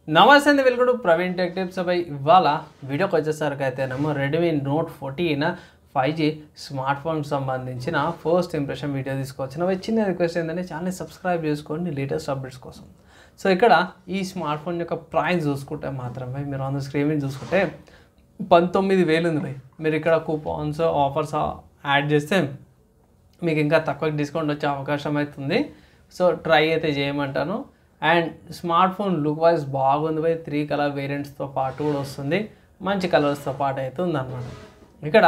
నమస్తే అండి, welcome to Praveen tech tips. ఇవాళ వీడియోకి వచ్చేసరికి అయితేనేమో రెడ్మీ నోట్ 14 5G స్మార్ట్ ఫోన్కి సంబంధించిన ఫస్ట్ ఇంప్రెషన్ వీడియో తీసుకొచ్చిన చిన్న రిక్వెస్ట్ ఏంటంటే ఛానల్ సబ్స్క్రైబ్ చేసుకోండి లేటెస్ట్ అప్డేట్స్ కోసం. సో ఇక్కడ ఈ స్మార్ట్ ఫోన్ యొక్క ప్రైస్ చూసుకుంటే మాత్రమే మీరు ఆన్ ద స్క్రీన్ మీద చూసుకుంటే 19,000 ఉంది భయ్. మీరు ఇక్కడ కూపాన్స్ ఆఫర్స్ యాడ్ చేస్తే మీకు ఇంకా తక్కువ డిస్కౌంట్ వచ్చే అవకాశం అవుతుంది. సో ట్రై అయితే చేయమంటాను. And smartphone look wise బాగుంది భయ్. 3 కలర్ వేరియంట్స్తో పాటు కూడా వస్తుంది, మంచి కలర్స్తో పాటు అయితే ఉందన్నమాట. ఇక్కడ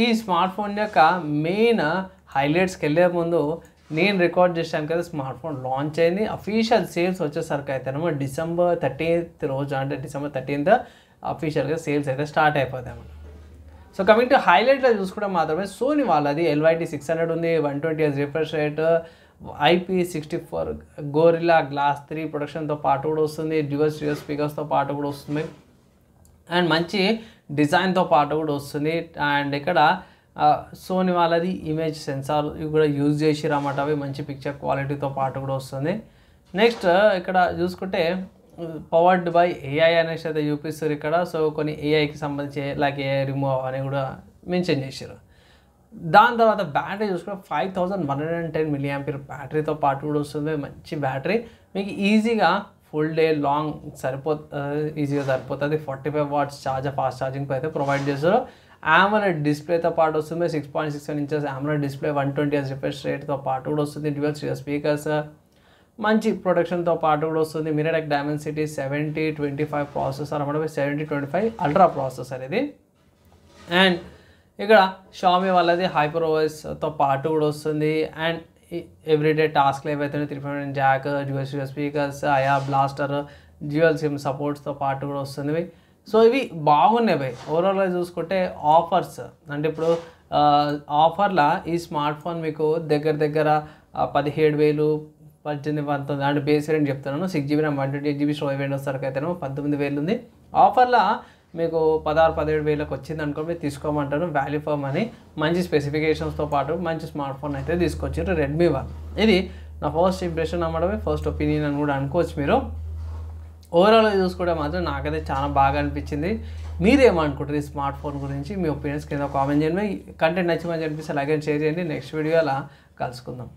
ఈ స్మార్ట్ ఫోన్ యొక్క మెయిన్ హైలైట్స్కి వెళ్ళే ముందు నేను రికార్డ్ చేశాను కదా, స్మార్ట్ ఫోన్ లాంచ్ అయింది. అఫీషియల్ సేల్స్ వచ్చేసరికి అయితేనేమో December 30th రోజు, అంటే December 13th అఫీషియల్గా సేల్స్ అయితే స్టార్ట్ అయిపోతాయి అన్నమాట. సో కమింగ్ టు హైలైట్లో చూసుకుంటే మాత్రమే సోనీ వాళ్ళది LYT 600 ఉంది, 120Hz refresh rate, IP64 gorilla glass 3 ప్రొడక్షన్తో పాటు కూడా వస్తుంది, డ్యూయల్ స్టీరియో స్పీకర్స్తో పాటు కూడా వస్తుంది, అండ్ మంచి డిజైన్తో పాటు కూడా వస్తుంది. అండ్ ఇక్కడ సోనీ వాళ్ళది ఇమేజ్ సెన్సార్ ఇవి కూడా యూజ్ చేసిరన్నమాట. అవి మంచి పిక్చర్ క్వాలిటీతో పాటు కూడా వస్తుంది. నెక్స్ట్ ఇక్కడ చూసుకుంటే పవర్డ్ బై AI అనేసి అయితే చూపిస్తారు ఇక్కడ. సో కొన్ని ఏఐకి సంబంధించి లైక్ AI రిమూవ్ అని కూడా మెన్షన్ చేశారు. దాని తర్వాత బ్యాటరీ చూసుకుంటే 5110 mAh బ్యాటరీతో పాటు కూడా వస్తుంది. మంచి బ్యాటరీ, మీకు ఈజీగా ఫుల్ డే లాంగ్ ఈజీగా సరిపోతుంది. 45 watts ఛార్జర్ ఫాస్ట్ ఛార్జింగ్ అయితే ప్రొవైడ్ చేస్తారు. AMOLED డిస్ప్లేతో పాటు వస్తుంది, 6.67 inches AMOLED display, 120Hz refresh రేట్తో పాటు కూడా వస్తుంది, డ్యూయల్ స్టీరియో స్పీకర్స్, మంచి ప్రొడక్షన్తో పాటు కూడా వస్తుంది. MediaTek Dimensity 7025 ప్రాసెసర్ అన్నమాట, 7025 అల్ట్రా ప్రాసెసర్ ఇది. అండ్ ఇక్కడ షామీ వాళ్ళది HyperOSతో పాటు కూడా వస్తుంది. అండ్ ఎవ్రీడే టాస్క్లు ఏవైతే 3.5 jack, dual stereo speakers, IR blaster, dual sim సపోర్ట్స్తో పాటు కూడా వస్తుంది. సో ఇవి బాగున్నాయి భయ్. ఓవరాల్గా చూసుకుంటే ఆఫర్స్ అంటే ఇప్పుడు ఆఫర్లో ఈ స్మార్ట్ ఫోన్ మీకు దగ్గర 17,000, 18,000 అంటే బేస్ వేరియంట్ చెప్తున్నాను. 6GB RAM 128GB storage variant వస్తారు అయితే 19,000 ఉంది. ఆఫర్లో మీకు 16-17,000 వచ్చింది అనుకో, మీరు తీసుకోమంటాను. వాల్యూ ఫర్ మనీ, మంచి స్పెసిఫికేషన్స్తో పాటు మంచి స్మార్ట్ ఫోన్ అయితే తీసుకొచ్చారు రెడ్మీ వాళ్ళు. ఇది నా ఫస్ట్ ఇంప్రెషన్ అన్నమాట, ఫస్ట్ ఒపీనియన్ అని కూడా అనుకోవచ్చు మీరు. ఓవరాల్గా చూసుకుంటే మాత్రం నాకైతే చాలా బాగా అనిపించింది. మీరేమనుకుంటారు ఈ స్మార్ట్ ఫోన్ గురించి? మీ ఒపీనియన్స్ కింద కామెంట్ చేయండి. కంటెంట్ నచ్చి మంచి అనిపిస్తే లైక్ అండ్ షేర్ చేయండి. నెక్స్ట్ వీడియో అలా కలుసుకుందాం.